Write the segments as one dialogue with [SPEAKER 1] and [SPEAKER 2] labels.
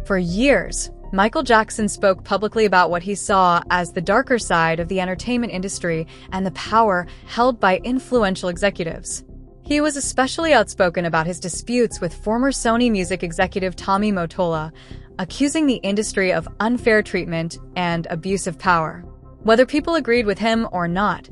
[SPEAKER 1] For years, Michael Jackson spoke publicly about what he saw as the darker side of the entertainment industry and the power held by influential executives. He was especially outspoken about his disputes with former Sony music executive Tommy Mottola, accusing the industry of unfair treatment and abusive power. Whether people agreed with him or not,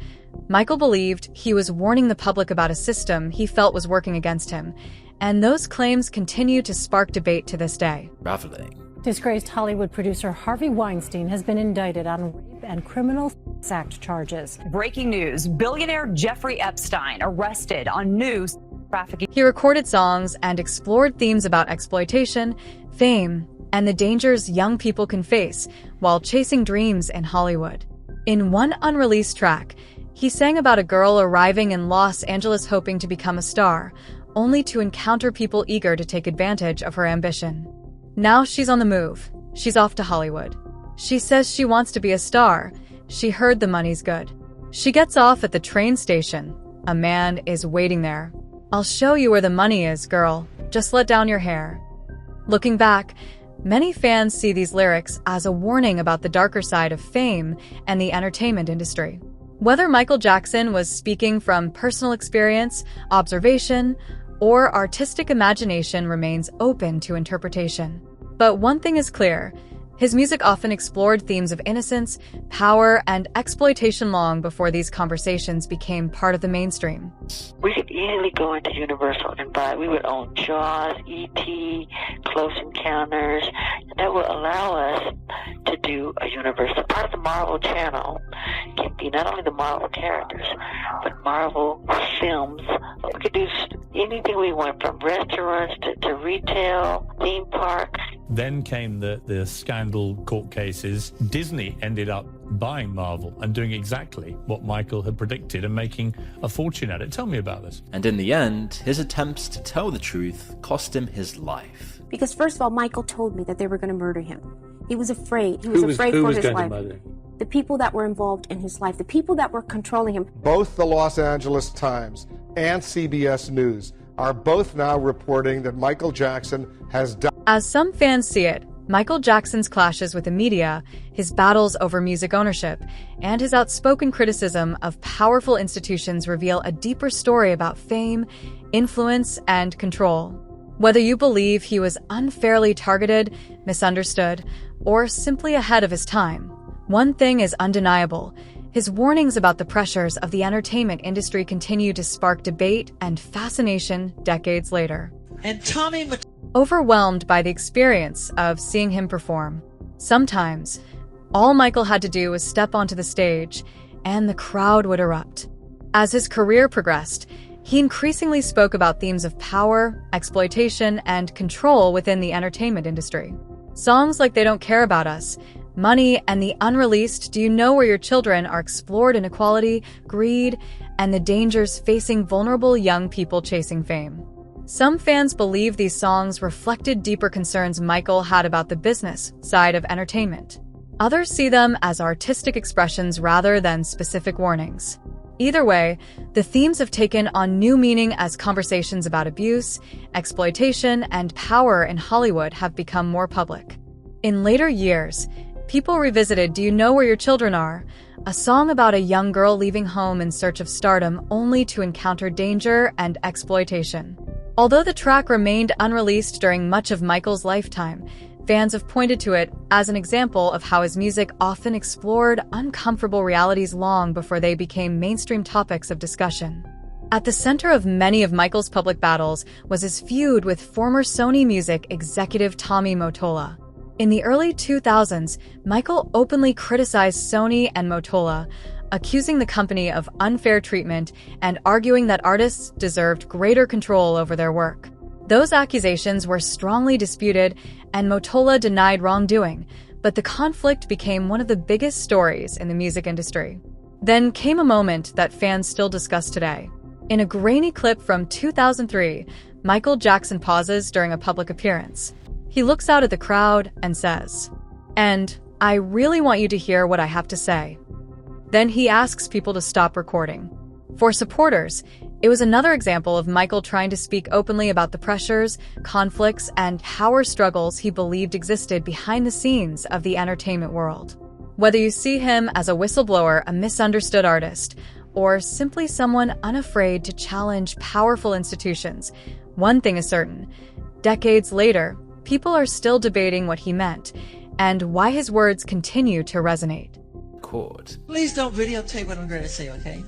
[SPEAKER 1] Michael believed he was warning the public about a system he felt was working against him, and those claims continue to spark debate to this day.
[SPEAKER 2] Raveling.
[SPEAKER 3] Disgraced Hollywood producer Harvey Weinstein has been indicted on rape and criminal act charges.
[SPEAKER 4] Breaking news, billionaire Jeffrey Epstein arrested on news trafficking.
[SPEAKER 1] He recorded songs and explored themes about exploitation, fame, and the dangers young people can face while chasing dreams in Hollywood. In one unreleased track, he sang about a girl arriving in Los Angeles hoping to become a star, only to encounter people eager to take advantage of her ambition. Now she's on the move. She's off to Hollywood. She says she wants to be a star. She heard the money's good. She gets off at the train station. A man is waiting there. "I'll show you where the money is, girl. Just let down your hair." Looking back, many fans see these lyrics as a warning about the darker side of fame and the entertainment industry. Whether Michael Jackson was speaking from personal experience, observation, or artistic imagination remains open to interpretation. But one thing is clear: his music often explored themes of innocence, power, and exploitation long before these conversations became part of the mainstream.
[SPEAKER 5] We could easily go into Universal and buy. We would own Jaws, E.T., Close Encounters, and that would allow us to do a Universal. Part of the Marvel channel can be not only the Marvel characters, but Marvel films. We could do anything we want, from restaurants to retail, theme parks.
[SPEAKER 6] Then came the scandal court cases. Disney ended up buying Marvel and doing exactly what Michael had predicted and making a fortune at it. Tell me about this.
[SPEAKER 2] And in the end, his attempts to tell the truth cost him his life.
[SPEAKER 7] Because first of all, Michael told me that they were going to murder him. He was afraid. He was afraid for his life. The people that were involved in his life, the people that were controlling him.
[SPEAKER 8] Both the Los Angeles Times and CBS News are both now reporting that Michael Jackson has died.
[SPEAKER 1] As some fans see it, Michael Jackson's clashes with the media, his battles over music ownership, and his outspoken criticism of powerful institutions reveal a deeper story about fame, influence, and control. Whether you believe he was unfairly targeted, misunderstood, or simply ahead of his time, one thing is undeniable: his warnings about the pressures of the entertainment industry continue to spark debate and fascination decades later.
[SPEAKER 9] And Tommy
[SPEAKER 1] overwhelmed by the experience of seeing him perform. Sometimes, all Michael had to do was step onto the stage, and the crowd would erupt. As his career progressed, he increasingly spoke about themes of power, exploitation, and control within the entertainment industry. Songs like They Don't Care About Us, Money, and the unreleased Do You Know Where Your Children are explored inequality, greed, and the dangers facing vulnerable young people chasing fame. Some fans believe these songs reflected deeper concerns Michael had about the business side of entertainment. Others see them as artistic expressions rather than specific warnings. Either way, the themes have taken on new meaning as conversations about abuse, exploitation, and power in Hollywood have become more public. In later years, people revisited Do You Know Where Your Children Are?, a song about a young girl leaving home in search of stardom only to encounter danger and exploitation. Although the track remained unreleased during much of Michael's lifetime, fans have pointed to it as an example of how his music often explored uncomfortable realities long before they became mainstream topics of discussion. At the center of many of Michael's public battles was his feud with former Sony Music executive Tommy Mottola. In the early 2000s, Michael openly criticized Sony and Mottola, accusing the company of unfair treatment and arguing that artists deserved greater control over their work. Those accusations were strongly disputed, and Mottola denied wrongdoing, but the conflict became one of the biggest stories in the music industry. Then came a moment that fans still discuss today. In a grainy clip from 2003, Michael Jackson pauses during a public appearance. He looks out at the crowd and says, "And I really want you to hear what I have to say." Then he asks people to stop recording. For supporters, It was another example of Michael trying to speak openly about the pressures, conflicts, and power struggles he believed existed behind the scenes of the entertainment world. Whether you see him as a whistleblower, a misunderstood artist, or simply someone unafraid to challenge powerful institutions, one thing is certain: decades later, people are still debating what he meant and why his words continue to resonate.
[SPEAKER 2] Court.
[SPEAKER 9] Please don't videotape what I'm going to say, okay?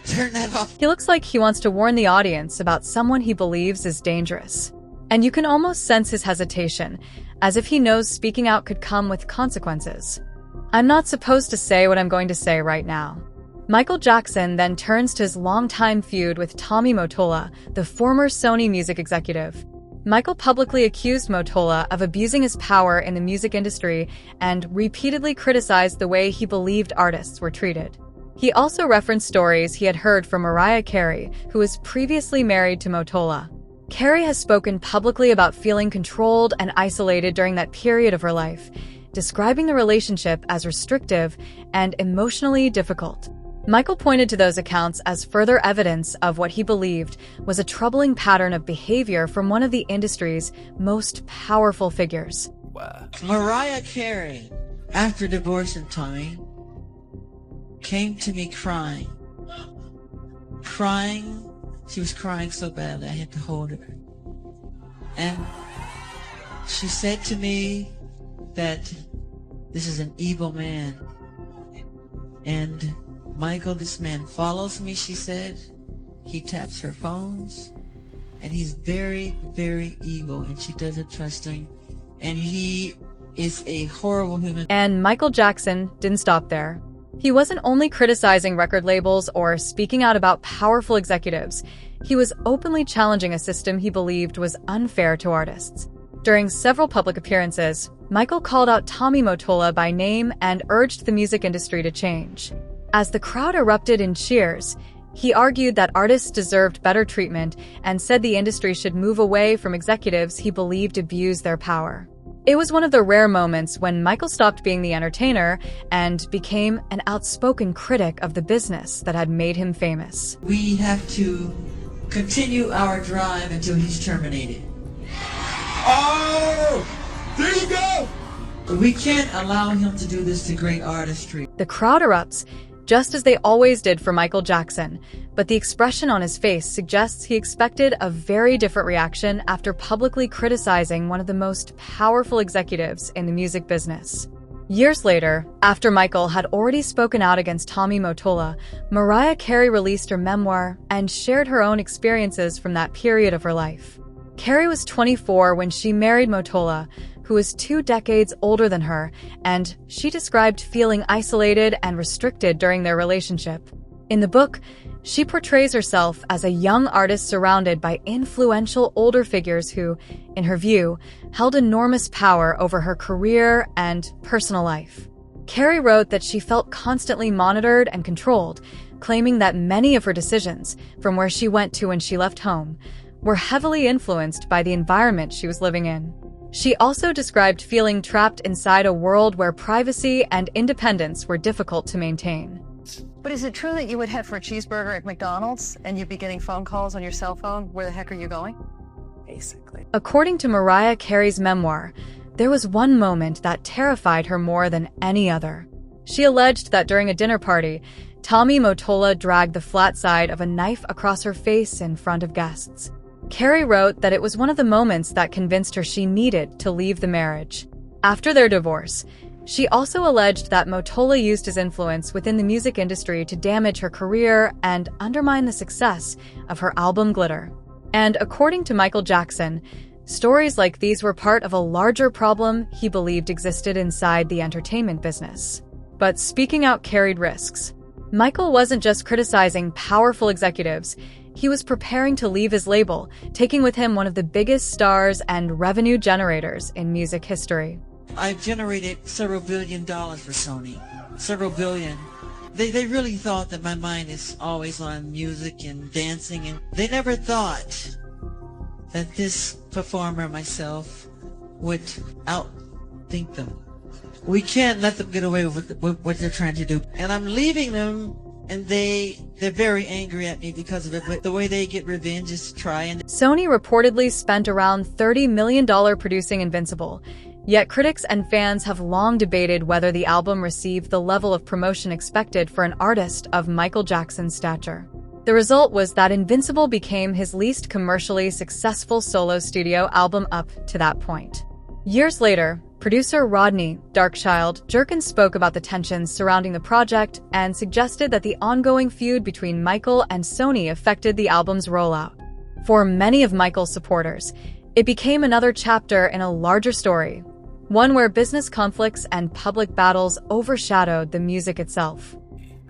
[SPEAKER 9] Turn that off.
[SPEAKER 1] He looks like he wants to warn the audience about someone he believes is dangerous. And you can almost sense his hesitation, as if he knows speaking out could come with consequences. I'm not supposed to say what I'm going to say right now. Michael Jackson then turns to his longtime feud with Tommy Mottola, the former Sony music executive. Michael publicly accused Mottola of abusing his power in the music industry and repeatedly criticized the way he believed artists were treated. He also referenced stories he had heard from Mariah Carey, who was previously married to Mottola. Carey has spoken publicly about feeling controlled and isolated during that period of her life, describing the relationship as restrictive and emotionally difficult. Michael pointed to those accounts as further evidence of what he believed was a troubling pattern of behavior from one of the industry's most powerful figures.
[SPEAKER 9] Mariah Carey, after divorcing Tommy, came to me crying. She was crying so badly I had to hold her. And she said to me that this is an evil man. And Michael, this man follows me, she said. He taps her phones. And he's very, very evil. And she doesn't trust him. And he is a horrible human.
[SPEAKER 1] And Michael Jackson didn't stop there. He wasn't only criticizing record labels or speaking out about powerful executives. He was openly challenging a system he believed was unfair to artists. During several public appearances, Michael called out Tommy Mottola by name and urged the music industry to change. As the crowd erupted in cheers, he argued that artists deserved better treatment and said the industry should move away from executives he believed abused their power. It was one of the rare moments when Michael stopped being the entertainer and became an outspoken critic of the business that had made him famous.
[SPEAKER 9] We have to continue our drive until he's terminated.
[SPEAKER 10] Oh! There you go!
[SPEAKER 9] We can't allow him to do this to great artistry.
[SPEAKER 1] The crowd erupts, just as they always did for Michael Jackson, but the expression on his face suggests he expected a very different reaction after publicly criticizing one of the most powerful executives in the music business. Years later, after Michael had already spoken out against Tommy Mottola, Mariah Carey released her memoir and shared her own experiences from that period of her life. Carey was 24 when she married Mottola, who was 2 decades older than her, and she described feeling isolated and restricted during their relationship. In the book, she portrays herself as a young artist surrounded by influential older figures who, in her view, held enormous power over her career and personal life. Carey wrote that she felt constantly monitored and controlled, claiming that many of her decisions, from where she went to when she left home, were heavily influenced by the environment she was living in. She also described feeling trapped inside a world where privacy and independence were difficult to maintain.
[SPEAKER 11] But is it true that you would head for a cheeseburger at McDonald's and you'd be getting phone calls on your cell phone? Where the heck are you going? Basically.
[SPEAKER 1] According to Mariah Carey's memoir, there was one moment that terrified her more than any other. She alleged that during a dinner party, Tommy Mottola dragged the flat side of a knife across her face in front of guests. Carey wrote that it was one of the moments that convinced her she needed to leave the marriage. After their divorce, she also alleged that Mottola used his influence within the music industry to damage her career and undermine the success of her album Glitter. And according to Michael Jackson, stories like these were part of a larger problem he believed existed inside the entertainment business. But speaking out carried risks. Michael wasn't just criticizing powerful executives. He was preparing to leave his label, taking with him one of the biggest stars and revenue generators in music history.
[SPEAKER 9] I've generated several $1 billion for Sony. Several billion. They really thought that my mind is always on music and dancing, and they never thought that this performer, myself, would outthink them. We can't let them get away with what they're trying to do. And I'm leaving them And they're very angry at me because of it, but the way they get revenge is to try and...
[SPEAKER 1] Sony reportedly spent around $30 million producing Invincible, yet critics and fans have long debated whether the album received the level of promotion expected for an artist of Michael Jackson's stature. The result was that Invincible became his least commercially successful solo studio album up to that point. Years later, producer Rodney "Darkchild" Jerkins spoke about the tensions surrounding the project and suggested that the ongoing feud between Michael and Sony affected the album's rollout. For many of Michael's supporters, it became another chapter in a larger story, one where business conflicts and public battles overshadowed the music itself.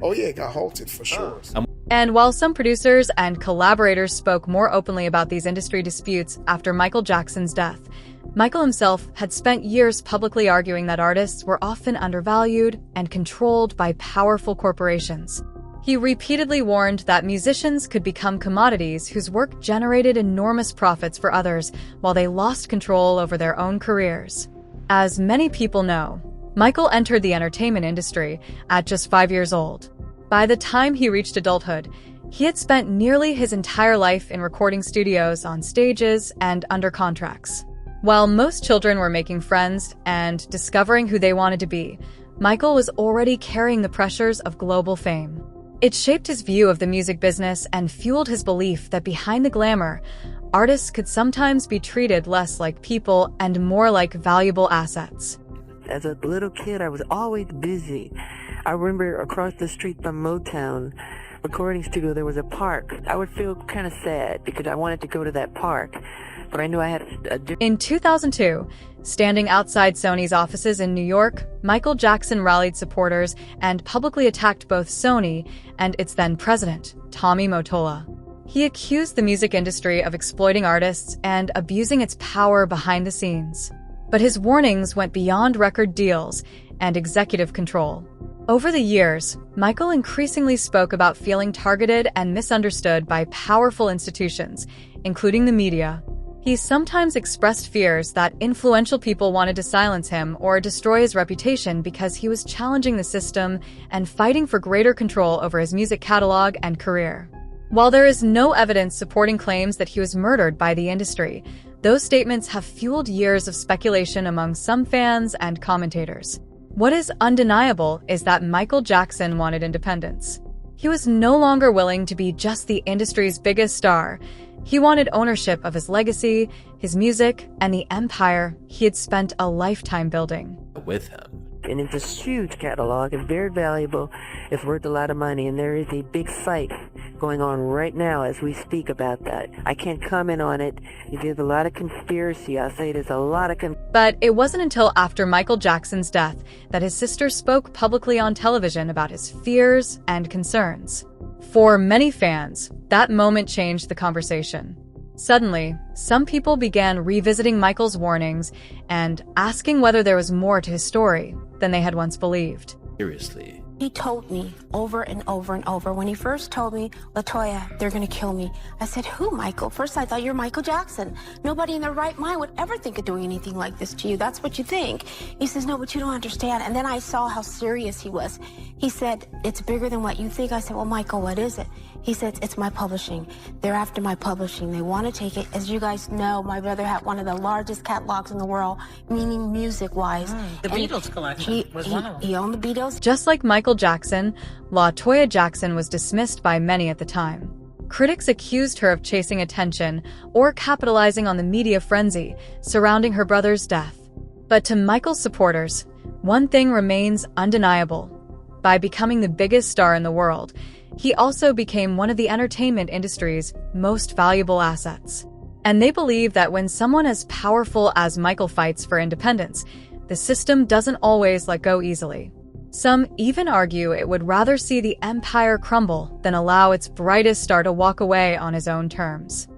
[SPEAKER 10] Oh yeah, it got halted for sure.
[SPEAKER 1] And while some producers and collaborators spoke more openly about these industry disputes after Michael Jackson's death, Michael himself had spent years publicly arguing that artists were often undervalued and controlled by powerful corporations. He repeatedly warned that musicians could become commodities whose work generated enormous profits for others while they lost control over their own careers. As many people know, Michael entered the entertainment industry at just 5 years old. By the time he reached adulthood, he had spent nearly his entire life in recording studios, on stages, and under contracts. While most children were making friends and discovering who they wanted to be, Michael was already carrying the pressures of global fame. It shaped his view of the music business and fueled his belief that behind the glamour, artists could sometimes be treated less like people and more like valuable assets.
[SPEAKER 12] As a little kid, I was always busy. I remember across the street from Motown recording studio, there was a park. I would feel kind of sad because I wanted to go to that park, but I knew I had
[SPEAKER 1] In 2002, standing outside Sony's offices in New York, Michael Jackson rallied supporters and publicly attacked both Sony and its then president, Tommy Mottola. He accused the music industry of exploiting artists and abusing its power behind the scenes. But his warnings went beyond record deals and executive control. Over the years, Michael increasingly spoke about feeling targeted and misunderstood by powerful institutions, including the media. He sometimes expressed fears that influential people wanted to silence him or destroy his reputation because he was challenging the system and fighting for greater control over his music catalog and career. While there is no evidence supporting claims that he was murdered by the industry, those statements have fueled years of speculation among some fans and commentators. What is undeniable is that Michael Jackson wanted independence. He was no longer willing to be just the industry's biggest star. He wanted ownership of his legacy, his music, and the empire he had spent a lifetime building.
[SPEAKER 2] With him.
[SPEAKER 12] And it's a huge catalog and very valuable. It's worth a lot of money, and there is a big fight going on right now as we speak about that. I can't comment on it. There's a lot of conspiracy. I'll say there's a lot of
[SPEAKER 1] But it wasn't until after Michael Jackson's death that his sister spoke publicly on television about his fears and concerns. For many fans, that moment changed the conversation. Suddenly, some people began revisiting Michael's warnings and asking whether there was more to his story than they had once believed.
[SPEAKER 2] Seriously.
[SPEAKER 7] He told me over and over and over. When he first told me, "Latoya, they're gonna kill me," I said, "Who, Michael?" First I thought, "You're Michael Jackson. Nobody in their right mind would ever think of doing anything like this to you. That's what you think." He says, "No, but you don't understand." And then I saw how serious he was. He said, "It's bigger than what you think." I said, "Well, Michael, what is it?" He said, "It's my publishing. They're after my publishing. They want to take it." As you guys know, my brother had one of the largest catalogs in the world, meaning music-wise.
[SPEAKER 13] The Beatles collection was one of them.
[SPEAKER 7] He owned the Beatles.
[SPEAKER 1] Just like Michael Jackson, LaToya Jackson was dismissed by many at the time. Critics accused her of chasing attention or capitalizing on the media frenzy surrounding her brother's death. But to Michael's supporters, one thing remains undeniable. By becoming the biggest star in the world, he also became one of the entertainment industry's most valuable assets. And they believe that when someone as powerful as Michael fights for independence, the system doesn't always let go easily. Some even argue it would rather see the empire crumble than allow its brightest star to walk away on his own terms.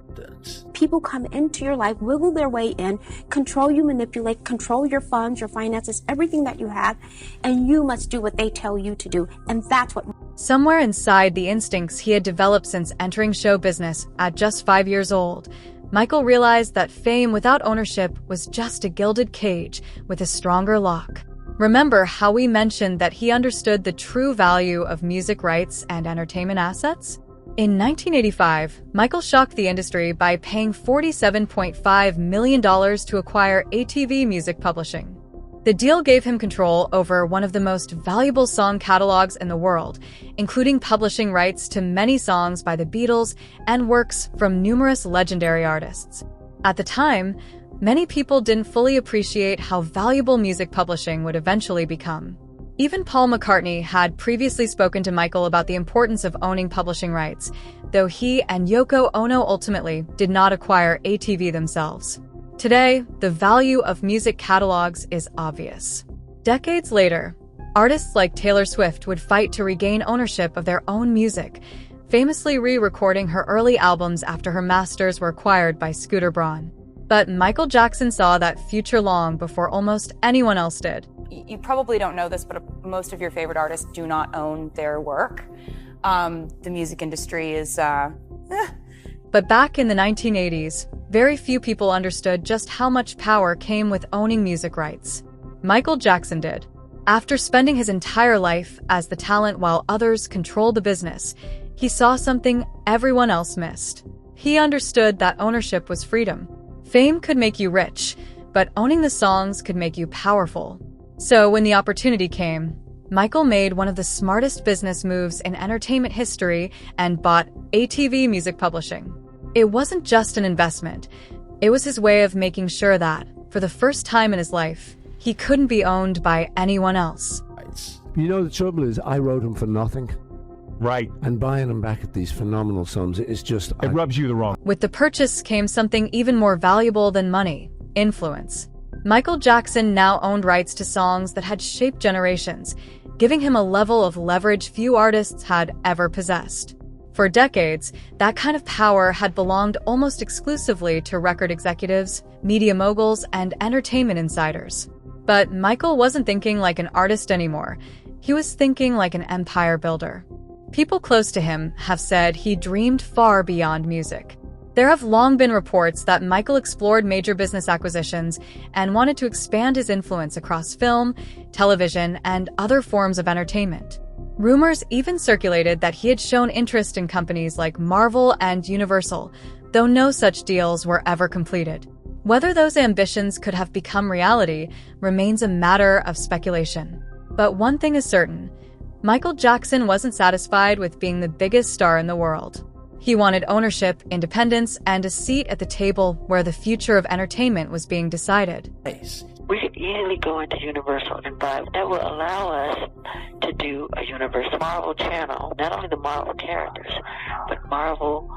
[SPEAKER 7] People come into your life, wiggle their way in, control you, manipulate, control your funds, your finances, everything that you have, and you must do what they tell you to do. And that's what...
[SPEAKER 1] Somewhere inside the instincts he had developed since entering show business at just 5 years old, Michael realized that fame without ownership was just a gilded cage with a stronger lock. Remember how we mentioned that he understood the true value of music rights and entertainment assets? In 1985, Michael shocked the industry by paying $47.5 million to acquire ATV Music Publishing. The deal gave him control over one of the most valuable song catalogs in the world, including publishing rights to many songs by the Beatles and works from numerous legendary artists. At the time, many people didn't fully appreciate how valuable music publishing would eventually become. Even Paul McCartney had previously spoken to Michael about the importance of owning publishing rights, though he and Yoko Ono ultimately did not acquire ATV themselves. Today, the value of music catalogs is obvious. Decades later, artists like Taylor Swift would fight to regain ownership of their own music, famously re-recording her early albums after her masters were acquired by Scooter Braun. But Michael Jackson saw that future long before almost anyone else did.
[SPEAKER 14] You probably don't know this, but most of your favorite artists do not own their work. The music industry is,
[SPEAKER 1] But back in the 1980s, very few people understood just how much power came with owning music rights. Michael Jackson did. After spending his entire life as the talent while others controlled the business, he saw something everyone else missed. He understood that ownership was freedom. Fame could make you rich, but owning the songs could make you powerful. So when the opportunity came, Michael made one of the smartest business moves in entertainment history and bought ATV Music Publishing. It wasn't just an investment. It was his way of making sure that, for the first time in his life, he couldn't be owned by anyone else.
[SPEAKER 15] You know, the trouble is, I wrote him for nothing.
[SPEAKER 16] Right.
[SPEAKER 15] And buying him back at these phenomenal sums, it's just...
[SPEAKER 16] It rubs you the wrong.
[SPEAKER 1] With the purchase came something even more valuable than money: influence. Michael Jackson now owned rights to songs that had shaped generations, giving him a level of leverage few artists had ever possessed. For decades, that kind of power had belonged almost exclusively to record executives, media moguls, and entertainment insiders. But Michael wasn't thinking like an artist anymore. He was thinking like an empire builder. People close to him have said he dreamed far beyond music. There have long been reports that Michael explored major business acquisitions and wanted to expand his influence across film, television, and other forms of entertainment. Rumors even circulated that he had shown interest in companies like Marvel and Universal, though no such deals were ever completed. Whether those ambitions could have become reality remains a matter of speculation. But one thing is certain: Michael Jackson wasn't satisfied with being the biggest star in the world. He wanted ownership, independence, and a seat at the table where the future of entertainment was being decided.
[SPEAKER 5] We could easily go into Universal and buy. That will allow us to do a Universal Marvel channel, not only the Marvel characters, but Marvel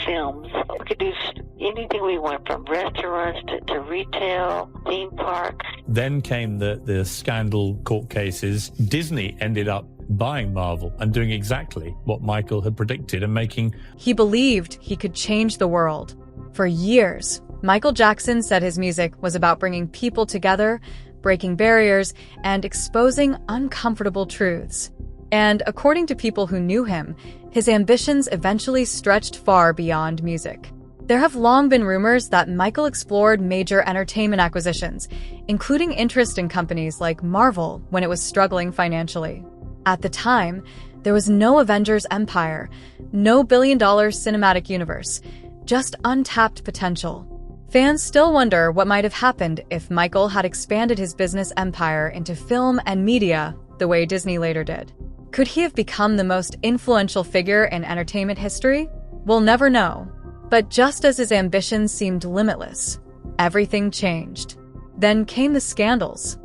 [SPEAKER 5] films. We could do anything we want, from restaurants to retail, theme parks.
[SPEAKER 6] Then came the scandal court cases. Disney ended up buying Marvel and doing exactly what Michael had predicted and making...
[SPEAKER 1] He believed he could change the world. For years, Michael Jackson said his music was about bringing people together, breaking barriers, and exposing uncomfortable truths. And according to people who knew him, his ambitions eventually stretched far beyond music. There have long been rumors that Michael explored major entertainment acquisitions, including interest in companies like Marvel when it was struggling financially. At the time, there was no Avengers empire, no billion-dollar cinematic universe, just untapped potential. Fans still wonder what might have happened if Michael had expanded his business empire into film and media the way Disney later did. Could he have become the most influential figure in entertainment history? We'll never know. But just as his ambitions seemed limitless, everything changed. Then came the scandals.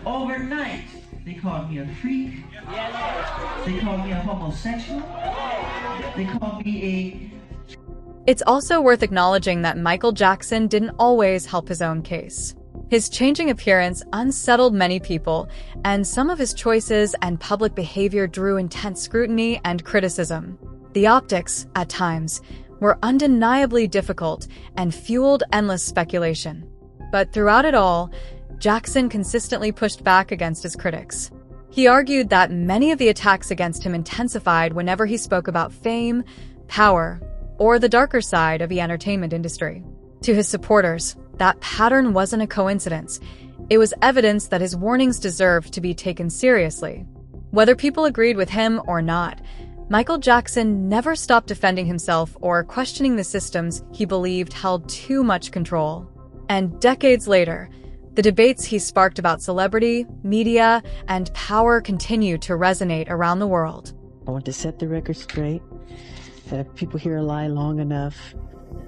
[SPEAKER 9] Overnight, they called me a freak. They called me a homosexual. They called me a...
[SPEAKER 1] It's also worth acknowledging that Michael Jackson didn't always help his own case. His changing appearance unsettled many people, and some of his choices and public behavior drew intense scrutiny and criticism. The optics, at times, were undeniably difficult and fueled endless speculation. But throughout it all, Jackson consistently pushed back against his critics. He argued that many of the attacks against him intensified whenever he spoke about fame, power, or the darker side of the entertainment industry. To his supporters, That pattern wasn't a coincidence. It was evidence that his warnings deserved to be taken seriously. Whether people agreed with him or not, Michael Jackson never stopped defending himself or questioning the systems he believed held too much control. And decades later, the debates he sparked about celebrity, media, and power continue to resonate around the world.
[SPEAKER 16] I want to set the record straight, that if people hear a lie long enough,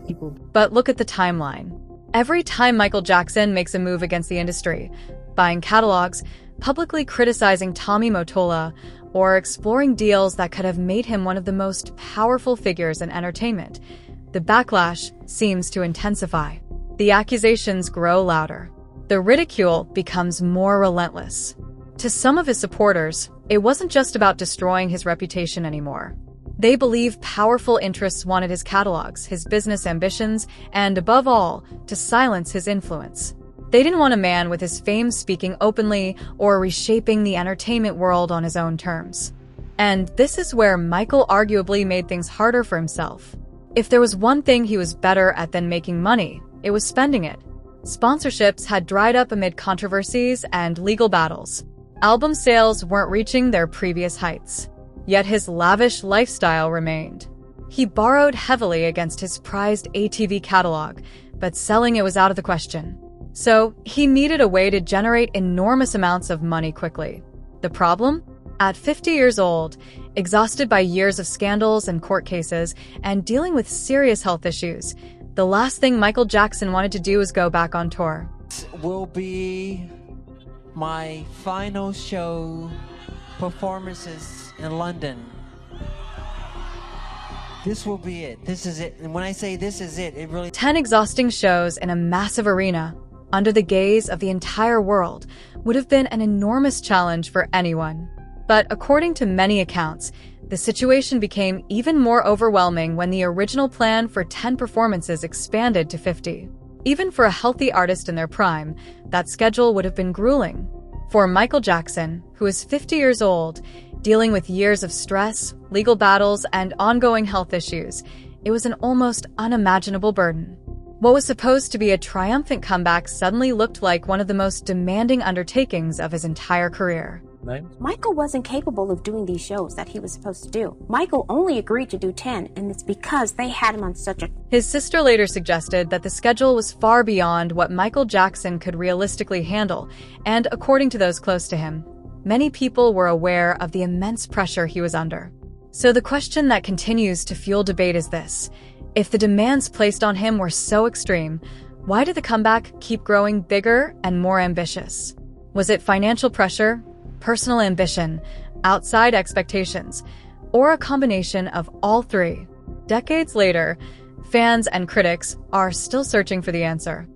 [SPEAKER 16] people...
[SPEAKER 1] But look at the timeline. Every time Michael Jackson makes a move against the industry, buying catalogs, publicly criticizing Tommy Mottola, or exploring deals that could have made him one of the most powerful figures in entertainment, the backlash seems to intensify. The accusations grow louder. The ridicule becomes more relentless. To some of his supporters, it wasn't just about destroying his reputation anymore. They believe powerful interests wanted his catalogs, his business ambitions, and above all, to silence his influence. They didn't want a man with his fame speaking openly or reshaping the entertainment world on his own terms. And this is where Michael arguably made things harder for himself. If there was one thing he was better at than making money, it was spending it. Sponsorships had dried up amid controversies and legal battles. Album sales weren't reaching their previous heights. Yet his lavish lifestyle remained. He borrowed heavily against his prized ATV catalog, but selling it was out of the question. So he needed a way to generate enormous amounts of money quickly. The problem? At 50 years old, exhausted by years of scandals and court cases, and dealing with serious health issues, the last thing Michael Jackson wanted to do was go back on tour.
[SPEAKER 17] This will be my final show performances in London. This will be it. This is it. And when I say this is it, it really...
[SPEAKER 1] 10 exhausting shows in a massive arena, under the gaze of the entire world, would have been an enormous challenge for anyone. But according to many accounts, the situation became even more overwhelming when the original plan for 10 performances expanded to 50. Even for a healthy artist in their prime, that schedule would have been grueling. For Michael Jackson, who is 50 years old, dealing with years of stress, legal battles, and ongoing health issues, it was an almost unimaginable burden. What was supposed to be a triumphant comeback suddenly looked like one of the most demanding undertakings of his entire career.
[SPEAKER 7] Michael wasn't capable of doing these shows that he was supposed to do. Michael only agreed to do 10, and it's because they had him on such a...
[SPEAKER 1] His sister later suggested that the schedule was far beyond what Michael Jackson could realistically handle, and according to those close to him, many people were aware of the immense pressure he was under. So the question that continues to fuel debate is this: if the demands placed on him were so extreme, why did the comeback keep growing bigger and more ambitious? Was it financial pressure, personal ambition, outside expectations, or a combination of all three? Decades later, fans and critics are still searching for the answer.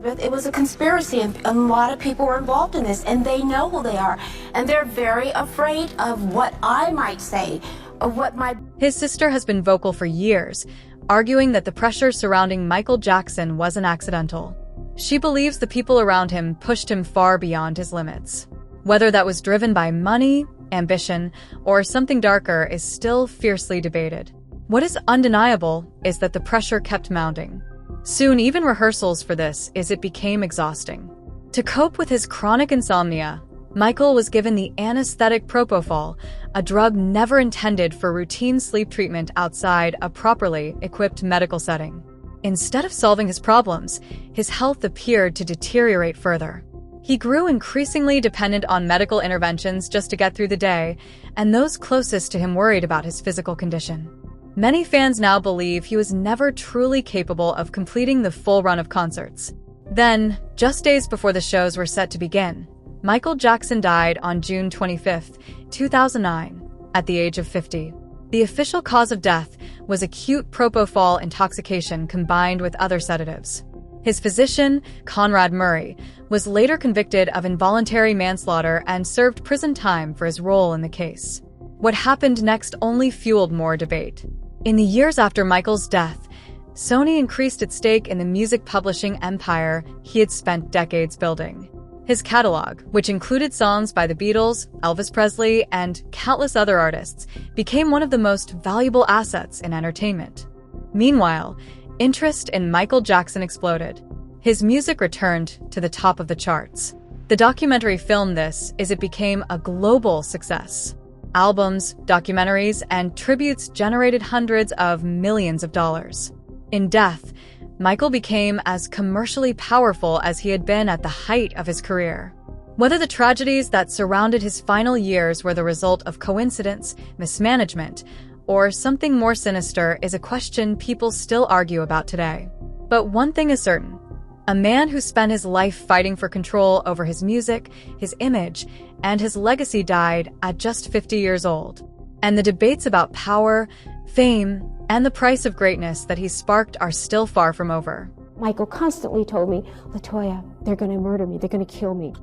[SPEAKER 7] It was a conspiracy, and a lot of people were involved in this, and they know who they are, and they're very afraid of what I might say, of what my...
[SPEAKER 1] His sister has been vocal for years, arguing that the pressure surrounding Michael Jackson wasn't accidental. She believes the people around him pushed him far beyond his limits. Whether that was driven by money, ambition, or something darker is still fiercely debated. What is undeniable is that the pressure kept mounting. Soon, even rehearsals for this it became exhausting. To cope with his chronic insomnia, Michael was given the anesthetic propofol, a drug never intended for routine sleep treatment outside a properly equipped medical setting. Instead of solving his problems, his health appeared to deteriorate further. He grew increasingly dependent on medical interventions just to get through the day, and those closest to him worried about his physical condition. Many fans now believe he was never truly capable of completing the full run of concerts. Then, just days before the shows were set to begin, Michael Jackson died on June 25, 2009, at the age of 50. The official cause of death was acute propofol intoxication combined with other sedatives. His physician, Conrad Murray, was later convicted of involuntary manslaughter and served prison time for his role in the case. What happened next only fueled more debate. In the years after Michael's death, Sony increased its stake in the music publishing empire he had spent decades building. His catalog, which included songs by the Beatles, Elvis Presley, and countless other artists, became one of the most valuable assets in entertainment. Meanwhile, interest in Michael Jackson exploded. his music returned to the top of the charts. The documentary filmed this as it became a global success. Albums, documentaries, and tributes generated hundreds of millions of dollars. In death, Michael became as commercially powerful as he had been at the height of his career. Whether the tragedies that surrounded his final years were the result of coincidence, mismanagement, or something more sinister is a question people still argue about today. But one thing is certain. A man who spent his life fighting for control over his music, his image, and his legacy died at just 50 years old. And the debates about power, fame, and the price of greatness that he sparked are still far from over.
[SPEAKER 18] Michael constantly told me, Latoya, they're going to murder me, they're going to kill me.